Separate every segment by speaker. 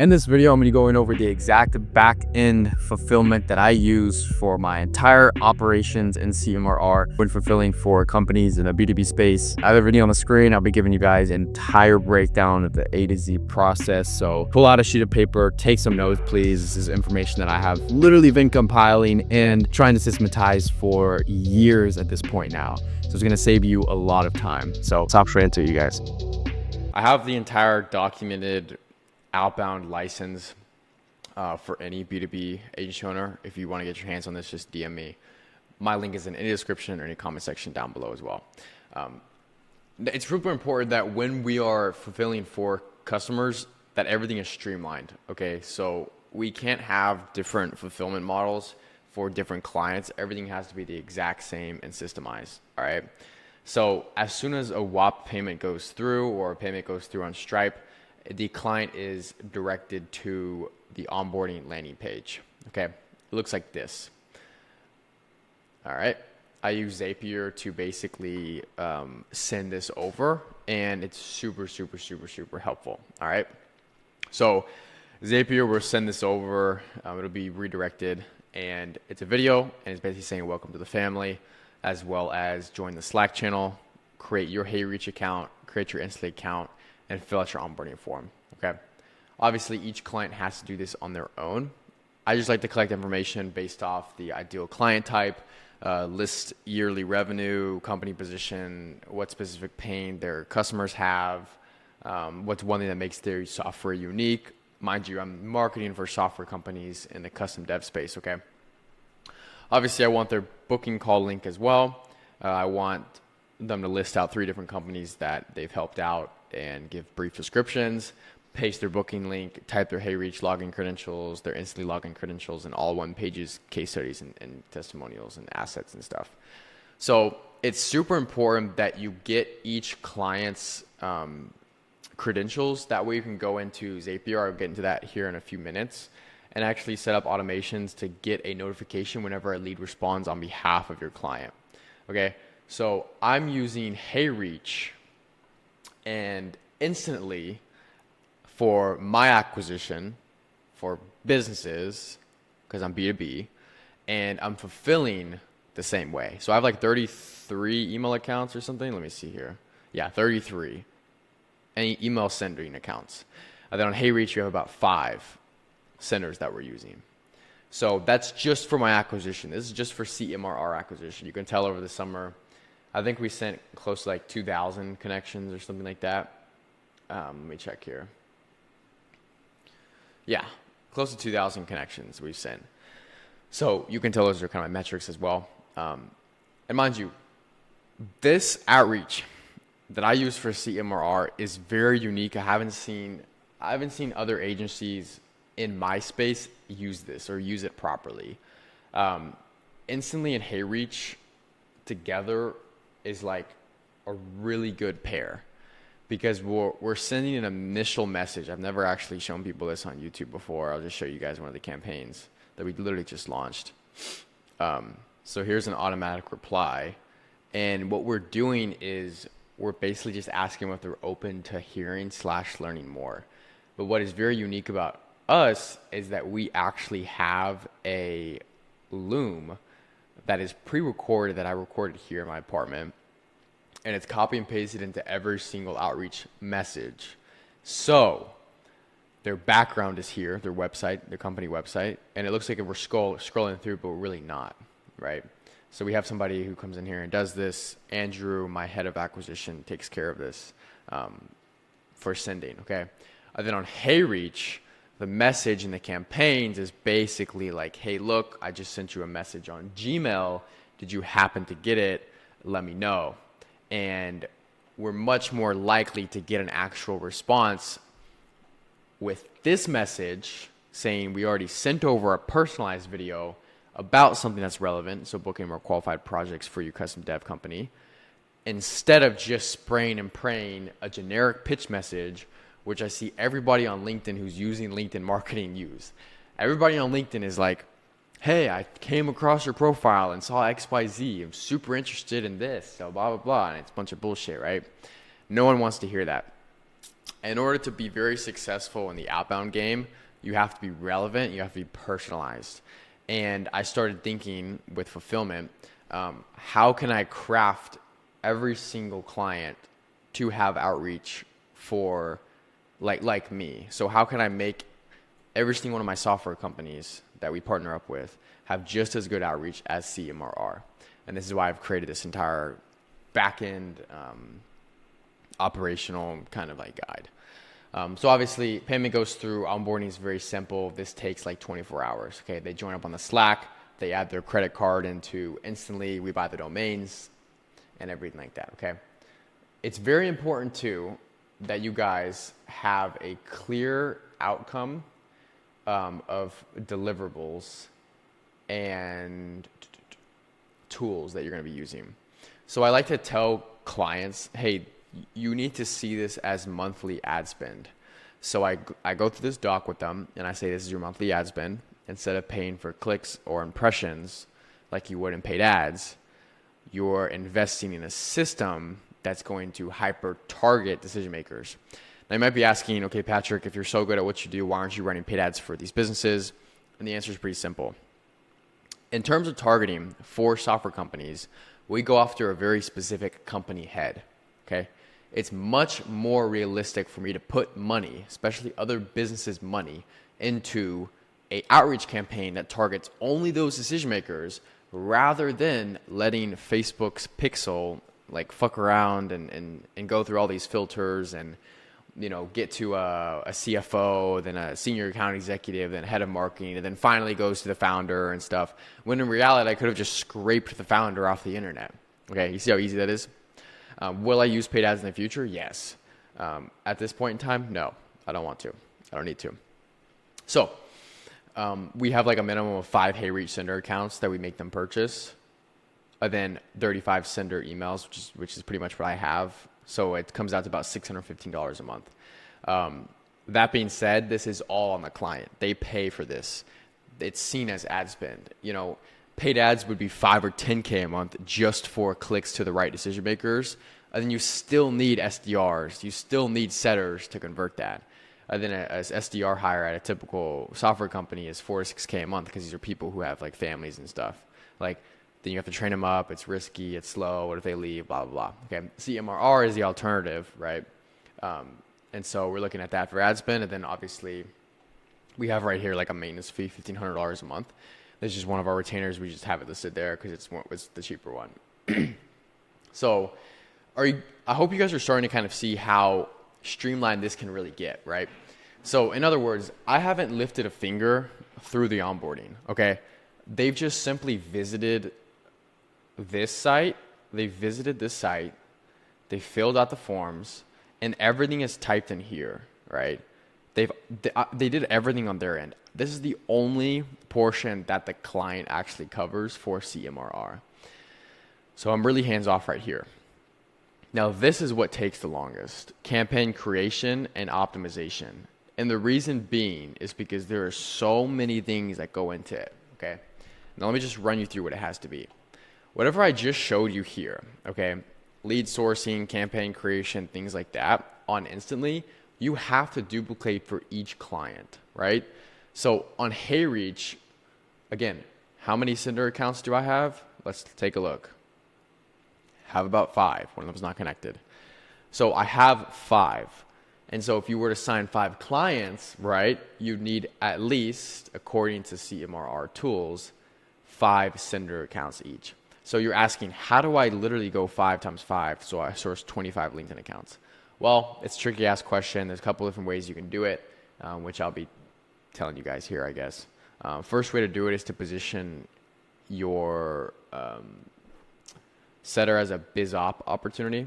Speaker 1: In this video, I'm going to be going over the exact back-end fulfillment that I use for my entire operations in CMRR when fulfilling for companies in a B2B space. I have a video on the screen. I'll be giving you guys an entire breakdown of the A to Z process. So pull out a sheet of paper, take some notes, please. This is information that I have literally been compiling and trying to systematize for years at this point now. So it's going to save you a lot of time. So let's hop straight into it, you guys. I have the entire documented outbound license for any B2B agency owner. If you want to get your hands on this, just DM me. My link is in any description or any comment section down below as well. It's super important that when we are fulfilling for customers, that everything is streamlined. Okay, so we can't have different fulfillment models for different clients. Everything has to be the exact same and systemized. All right. So as soon as a WAP payment goes through or a payment goes through on Stripe, the client is directed to the onboarding landing page. Okay, it looks like this. All right, I use Zapier to basically send this over, and it's super helpful. All right, so Zapier will send this over. It'll be redirected, and it's a video, and it's basically saying welcome to the family, as well as join the Slack channel, create your HeyReach account, create your Instantly account, and fill out your onboarding form. Okay. Obviously, each client has to do this on their own. I just like to collect information based off the ideal client type, list yearly revenue, company position, what specific pain their customers have, what's one thing that makes their software unique. Mind you, I'm marketing for software companies in the custom dev space. Okay. Obviously, I want their booking call link as well. I want them to list out 3 different companies that they've helped out and give brief descriptions, paste their booking link, type their HeyReach login credentials, their Instantly login credentials, and all one pages, case studies and testimonials and assets and stuff. So it's super important that you get each client's credentials. That way you can go into Zapier. I'll get into that here in a few minutes, and actually set up automations to get a notification whenever a lead responds on behalf of your client. Okay, so I'm using HeyReach and Instantly for my acquisition for businesses, because I'm B2B, and I'm fulfilling the same way. So I have like 33 email accounts or something. Let me see here. Yeah, 33 any email sending accounts. And then on HeyReach, you have about 5 senders that we're using. So that's just for my acquisition. This is just for CMRR acquisition. You can tell over the summer, I think we sent close to like 2,000 connections or something like that. Let me check here. Yeah, close to 2,000 connections we've sent. So you can tell those are kind of my metrics as well. And mind you, this outreach that I use for CMRR is very unique. I haven't seen other agencies in my space use this or use it properly. Instantly and HeyReach together is like a really good pair, because we're sending an initial message. I've never actually shown people this on YouTube before. I'll just show you guys one of the campaigns that we literally just launched. So here's an automatic reply, and what we're doing is we're basically just asking them if they're open to hearing / learning more. But what is very unique about us is that we actually have a loom that is pre-recorded that I recorded here in my apartment, and it's copy and pasted into every single outreach message. So their background is here, their website, their company website, and it looks like if we're scrolling through, but we're really not, right? So we have somebody who comes in here and does this. Andrew, my head of acquisition, takes care of this for sending, okay? And then on HeyReach, the message in the campaigns is basically like, hey, look, I just sent you a message on Gmail. Did you happen to get it? Let me know. And we're much more likely to get an actual response with this message saying we already sent over a personalized video about something that's relevant, so booking more qualified projects for your custom dev company, instead of just spraying and praying a generic pitch message, which I see everybody on LinkedIn who's using LinkedIn marketing use. Everybody on LinkedIn is like, hey, I came across your profile and saw XYZ. I'm super interested in this, so blah, blah, blah. And it's a bunch of bullshit, right? No one wants to hear that. In order to be very successful in the outbound game, you have to be relevant, you have to be personalized. And I started thinking with fulfillment, how can I craft every single client to have outreach for like me? So how can I make every single one of my software companies that we partner up with have just as good outreach as CMRR? And this is why I've created this entire backend operational kind of like guide. So obviously payment goes through. Onboarding is very simple. This takes like 24 hours. Okay. They join up on the Slack. They add their credit card into instantly. We buy the domains and everything like that. Okay. It's very important too that you guys have a clear outcome of deliverables and tools that you're going to be using. So I like to tell clients, hey, you need to see this as monthly ad spend. So I go through this doc with them and I say, this is your monthly ad spend. Instead of paying for clicks or impressions like you would in paid ads, you're investing in a system that's going to hyper target decision makers. Now you might be asking, okay, Patrick, if you're so good at what you do, why aren't you running paid ads for these businesses? And the answer is pretty simple. In terms of targeting for software companies, we go after a very specific company head. Okay. It's much more realistic for me to put money, especially other businesses' money, into a outreach campaign that targets only those decision makers rather than letting Facebook's pixel like fuck around and go through all these filters and, you know, get to a CFO, then a senior account executive, then head of marketing, and then finally goes to the founder and stuff. When in reality, I could have just scraped the founder off the internet. Okay. You see how easy that is? Will I use paid ads in the future? Yes. At this point in time, no, I don't want to. I don't need to. So we have like a minimum of 5 HeyReach sender accounts that we make them purchase, and then 35 sender emails, which is pretty much what I have. So it comes out to about $615 a month. That being said, this is all on the client. They pay for this. It's seen as ad spend. You know, paid ads would be 5 or 10K a month just for clicks to the right decision makers. And then you still need SDRs. You still need setters to convert that. And then an SDR hire at a typical software company is 4 to 6K a month because these are people who have like families and stuff. Like, then you have to train them up. It's risky. It's slow. What if they leave? Blah, blah, blah. Okay. CMRR is the alternative, right? And so we're looking at that for ad spend. And then obviously we have right here like a maintenance fee, $1,500 a month. This is just one of our retainers. We just have it listed there because it's the cheaper one. So I hope you guys are starting to kind of see how streamlined this can really get, right? So in other words, I haven't lifted a finger through the onboarding, okay? They've just simply visited this site. They visited this site. They filled out the forms and everything is typed in here, right? They did everything on their end. This is the only portion that the client actually covers for CMRR. So I'm really hands off right here. Now, this is what takes the longest: campaign creation and optimization. And the reason being is because there are so many things that go into it, okay? Now, let me just run you through what it has to be. Whatever I just showed you here, okay, lead sourcing, campaign creation, things like that, on Instantly, you have to duplicate for each client, right? So on HeyReach, again, how many sender accounts do I have? Let's take a look. Have about 5. One of them is not connected. So I have 5. And so if you were to sign 5 clients, right, you need at least, according to CMRR tools, 5 sender accounts each. So you're asking, how do I literally go 5 times 5 so I source 25 LinkedIn accounts? Well, it's a tricky ass question. There's a couple different ways you can do it, which I'll be telling you guys here, I guess. First way to do it is to position your setter as a biz op opportunity.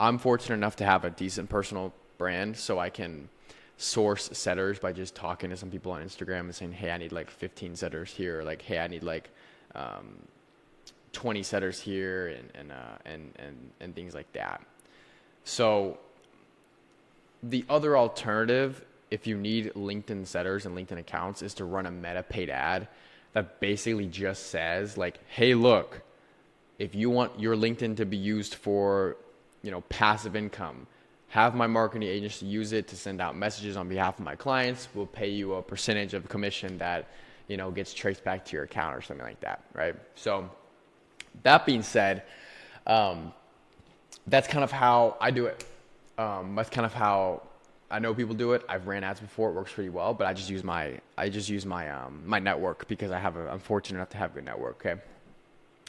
Speaker 1: I'm fortunate enough to have a decent personal brand, so I can source setters by just talking to some people on Instagram and saying, hey, I need like 15 setters here, or like, hey, I need like 20 setters here, and things like that. So the other alternative, if you need LinkedIn setters and LinkedIn accounts, is to run a meta paid ad that basically just says like, hey, look, if you want your LinkedIn to be used for, you know, passive income, have my marketing agency use it to send out messages on behalf of my clients. We'll pay you a percentage of commission that, gets traced back to your account or something like that, right? So that being said, that's kind of how I do it. That's kind of how I know people do it. I've ran ads before; it works pretty well. But I just use my my network because I'm fortunate enough to have a good network. Okay,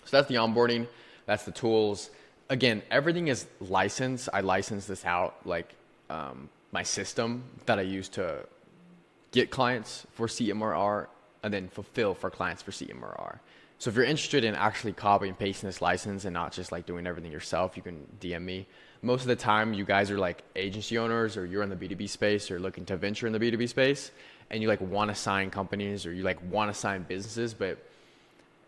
Speaker 1: so that's the onboarding. That's the tools. Again, everything is licensed. I license this out, like my system that I use to get clients for CMRR and then fulfill for clients for CMRR. So if you're interested in actually copy and pasting this license and not just like doing everything yourself, you can DM me. Most of the time, you guys are like agency owners or you're in the B2B space or looking to venture in the B2B space and you like want to sign companies or you like want to sign businesses, but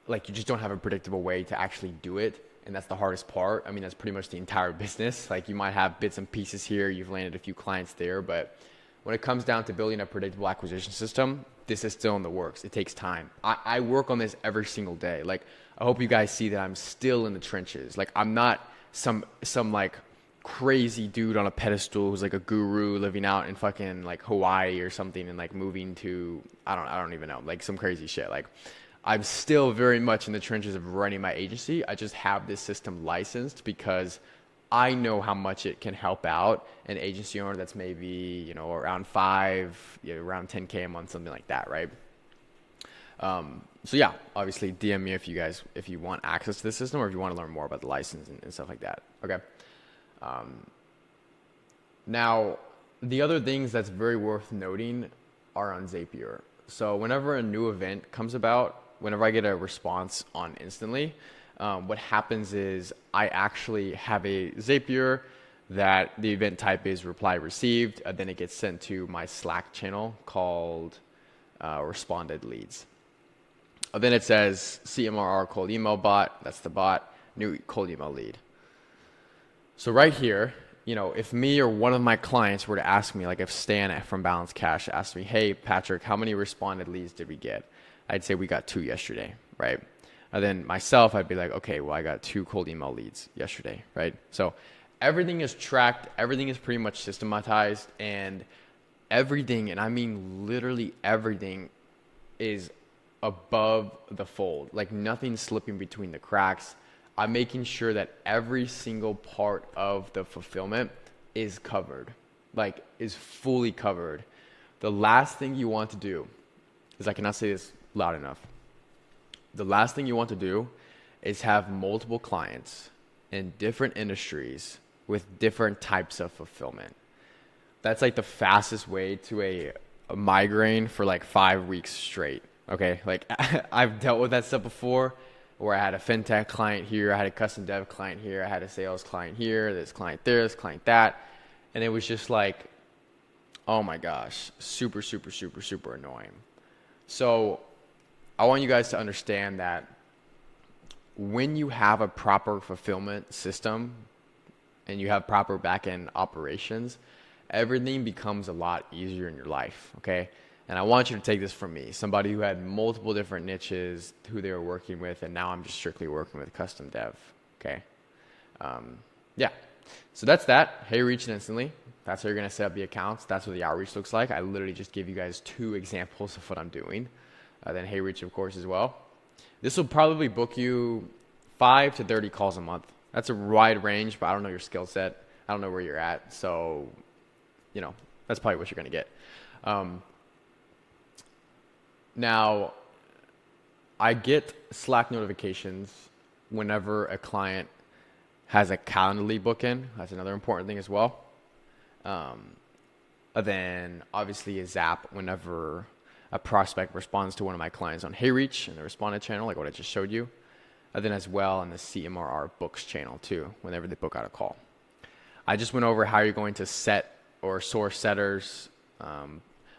Speaker 1: like you just don't have a predictable way to actually do it. And that's the hardest part. I mean, that's pretty much the entire business. Like you might have bits and pieces here. You've landed a few clients there, but when it comes down to building a predictable acquisition system, this is still in the works. It takes time. I work on this every single day. Like, I hope you guys see that I'm still in the trenches. Like, I'm not some like crazy dude on a pedestal who's like a guru living out in fucking like Hawaii or something and like moving to, I don't even know, like some crazy shit. Like, I'm still very much in the trenches of running my agency. I just have this system licensed because I know how much it can help out an agency owner that's maybe, around around 10K a month, something like that, right? So yeah, obviously DM me if you want access to the system or if you want to learn more about the license and stuff like that. Okay. Now, the other things that's very worth noting are on Zapier. So whenever a new event comes about, whenever I get a response on instantly, what happens is I actually have a Zapier that the event type is reply received, and then it gets sent to my Slack channel called responded leads. And then it says CMRR cold email bot, that's the bot, new cold email lead. So right here, if me or one of my clients were to ask me, like if Stan from Balance Cash asked me, hey, Patrick, how many responded leads did we get? I'd say we got 2 yesterday, right? And then myself, I'd be like, okay, well, I got 2 cold email leads yesterday, right? So everything is tracked. Everything is pretty much systematized, and everything, and I mean literally everything, is above the fold. Like nothing's slipping between the cracks. I'm making sure that every single part of the fulfillment is covered, like is fully covered. The last thing you want to do is, I cannot say this loud enough. The last thing you want to do is have multiple clients in different industries with different types of fulfillment. That's like the fastest way to a migraine for like 5 weeks straight. Okay. Like I've dealt with that stuff before where I had a fintech client here. I had a custom dev client here. I had a sales client here, this client there, this client that. And it was just like, oh my gosh, super, super, super, super annoying. So I want you guys to understand that when you have a proper fulfillment system and you have proper backend operations, everything becomes a lot easier in your life, okay? And I want you to take this from me, somebody who had multiple different niches who they were working with, and now I'm just strictly working with custom dev, okay? Yeah, so that's that. Hey, reach instantly. That's how you're gonna set up the accounts. That's what the outreach looks like. I literally just give you guys 2 examples of what I'm doing. Then Hey Reach, of course, as well. This will probably book you 5 to 30 calls a month. That's a wide range, but I don't know your skill set. I don't know where you're at. So, that's probably what you're going to get. Now, I get Slack notifications whenever a client has a Calendly book-in. That's another important thing as well. Then, obviously, a Zap whenever a prospect responds to one of my clients on Hey Reach in the responded channel, like what I just showed you. And then as well in the CMRR books channel too, whenever they book out a call. I just went over how you're going to set or source setters.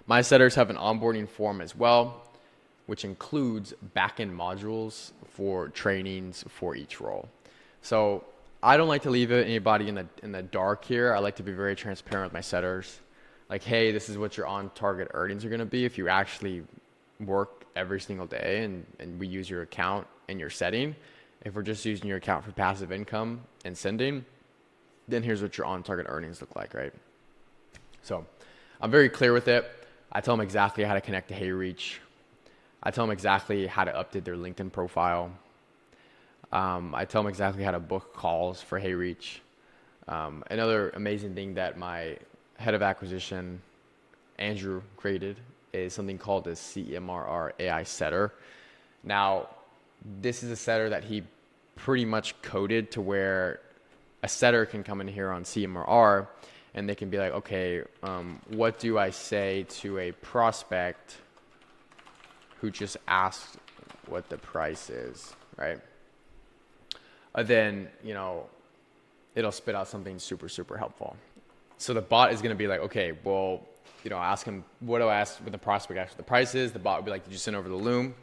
Speaker 1: My setters have an onboarding form as well, which includes backend modules for trainings for each role. So I don't like to leave anybody in the dark here. I like to be very transparent with my setters. Like, hey, this is what your on-target earnings are going to be if you actually work every single day and we use your account and your setting. If we're just using your account for passive income and sending, then here's what your on-target earnings look like, right? So I'm very clear with it. I tell them exactly how to connect to HeyReach. I tell them exactly how to update their LinkedIn profile. I tell them exactly how to book calls for HeyReach. Another amazing thing that my head of acquisition, Andrew, created is something called the CMRR AI setter. Now, this is a setter that he pretty much coded to where a setter can come in here on CMRR and they can be like, okay, what do I say to a prospect who just asked what the price is, right? Then, it'll spit out something super, super helpful. So the bot is going to be like, okay, well, ask him, what do I ask when the prospect asks what the price is? The bot will be like, did you send over the Loom?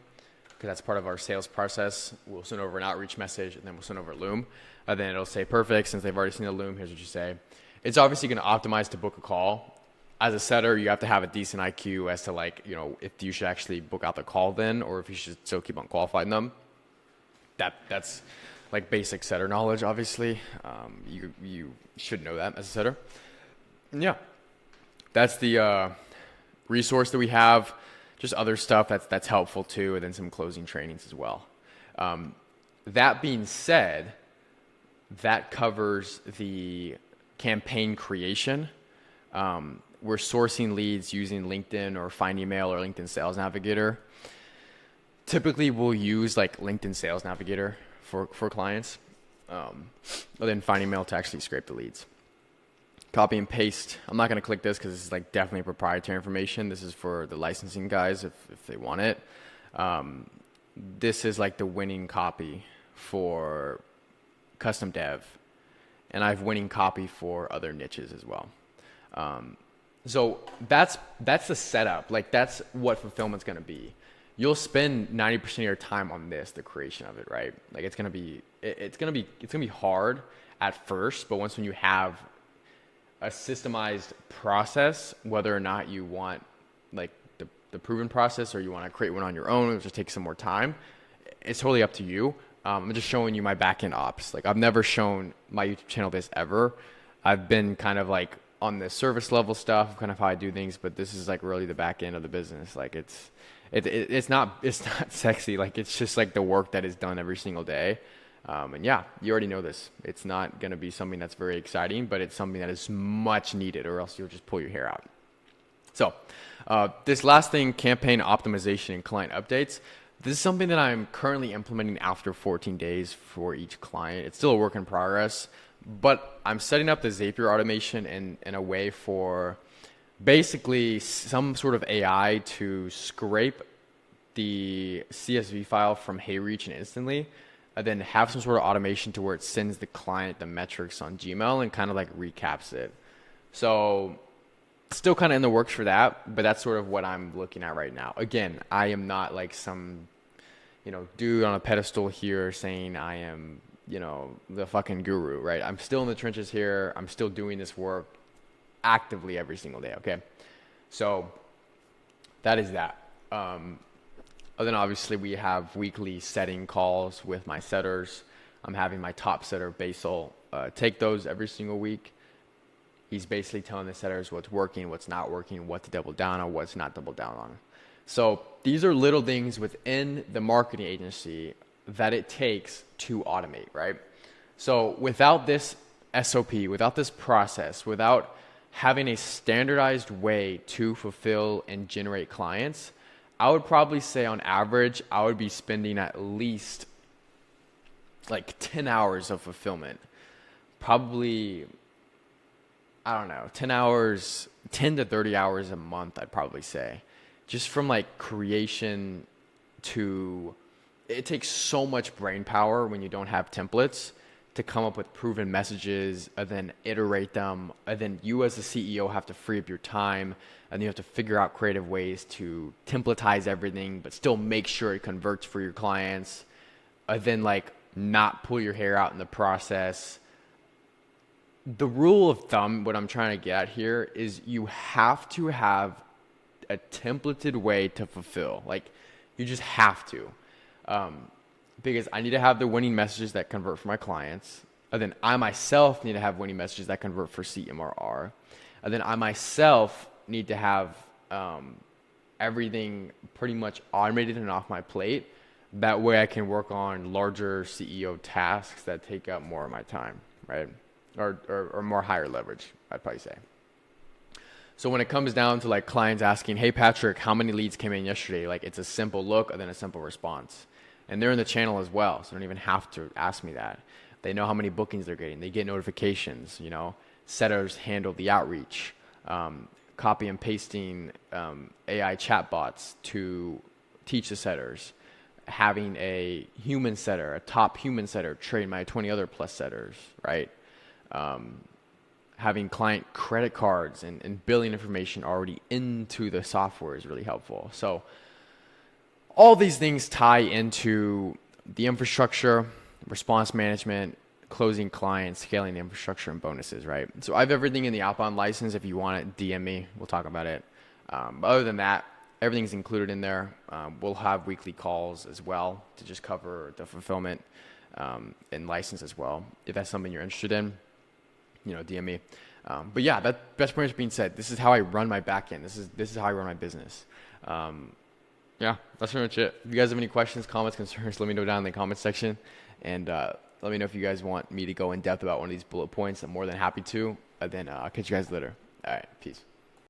Speaker 1: Because that's part of our sales process. We'll send over an outreach message and then we'll send over Loom. Then it'll say, perfect, since they've already seen the Loom, here's what you say. It's obviously going to optimize to book a call. As a setter, you have to have a decent IQ as to if you should actually book out the call then, or if you should still keep on qualifying them. That's like basic setter knowledge, obviously. You should know that as a setter. And yeah, that's the resource that we have. Just other stuff that's helpful too, and then some closing trainings as well. That being said, that covers the campaign creation. We're sourcing leads using LinkedIn or Find Email or LinkedIn Sales Navigator. Typically, we'll use like LinkedIn Sales Navigator for clients, and then Find Email to actually scrape the leads. Copy and paste. I'm not going to click this because this is like definitely proprietary information. This is for the licensing guys if they want it. This is like the winning copy for custom dev, and I have winning copy for other niches as well. So that's the setup. Like that's what fulfillment's going to be. You'll spend 90% of your time on this, the creation of it, right? Like it's going to be hard at first, but when you have a systemized process, whether or not you want like the proven process or you want to create one on your own, which just takes some more time, it's totally up to you. I'm just showing you my backend ops. Like I've never shown my YouTube channel this ever. I've been kind of like on the service level stuff, kind of how I do things, but this is like really the back end of the business. Like it's not sexy. Like it's just like the work that is done every single day. And yeah, you already know this. It's not going to be something that's very exciting, but it's something that is much needed, or else you'll just pull your hair out. So this last thing, campaign optimization and client updates. This is something that I'm currently implementing after 14 days for each client. It's still a work in progress, but I'm setting up the Zapier automation in a way for basically some sort of AI to scrape the CSV file from HeyReach and instantly, and then have some sort of automation to where it sends the client the metrics on Gmail and kind of like recaps it. So still kind of in the works for that, but that's sort of what I'm looking at right now. Again, I am not like some, dude on a pedestal here saying I am, the fucking guru, right? I'm still in the trenches here. I'm still doing this work actively every single day. Okay. So that is that. Then obviously we have weekly setting calls with my setters. I'm having my top setter, Basil, take those every single week. He's basically telling the setters what's working, what's not working, what to double down on, what's not double down on. So these are little things within the marketing agency that it takes to automate, right? So without this SOP, without this process, without having a standardized way to fulfill and generate clients, I would probably say on average, I would be spending at least like 10 hours of fulfillment. Probably, 10 hours, 10 to 30 hours a month, I'd probably say. Just from like creation to, it takes so much brain power when you don't have templates to come up with proven messages and then iterate them. And then you as the CEO have to free up your time, and you have to figure out creative ways to templatize everything, but still make sure it converts for your clients. And then like not pull your hair out in the process. The rule of thumb, what I'm trying to get at here is you have to have a templated way to fulfill. Like you just have to. Because I need to have the winning messages that convert for my clients. And then I myself need to have winning messages that convert for CMRR. And then I myself need to have everything pretty much automated and off my plate. That way I can work on larger CEO tasks that take up more of my time, right? Or more higher leverage, I'd probably say. So when it comes down to like clients asking, hey, Patrick, how many leads came in yesterday? Like it's a simple look and then a simple response. And they're in the channel as well, so they don't even have to ask me that. They know how many bookings they're getting. They get notifications, you know. Setters handle the outreach, copy and pasting AI chatbots to teach the setters, having a human setter, a top human setter, train my 20 other plus setters, right? Having client credit cards and billing information already into the software is really helpful. So all these things tie into the infrastructure, response management, closing clients, scaling the infrastructure, and bonuses, right? So I have everything in the outbound license. If you want it, DM me. We'll talk about it. But other than that, everything's included in there. We'll have weekly calls as well to just cover the fulfillment and license as well. If that's something you're interested in, DM me. But yeah, that's pretty much being said. This is how I run my backend. This is how I run my business. Yeah, that's pretty much it. If you guys have any questions, comments, concerns, let me know down in the comment section. And let me know if you guys want me to go in depth about one of these bullet points. I'm more than happy to. Then I'll catch you guys later. All right, peace.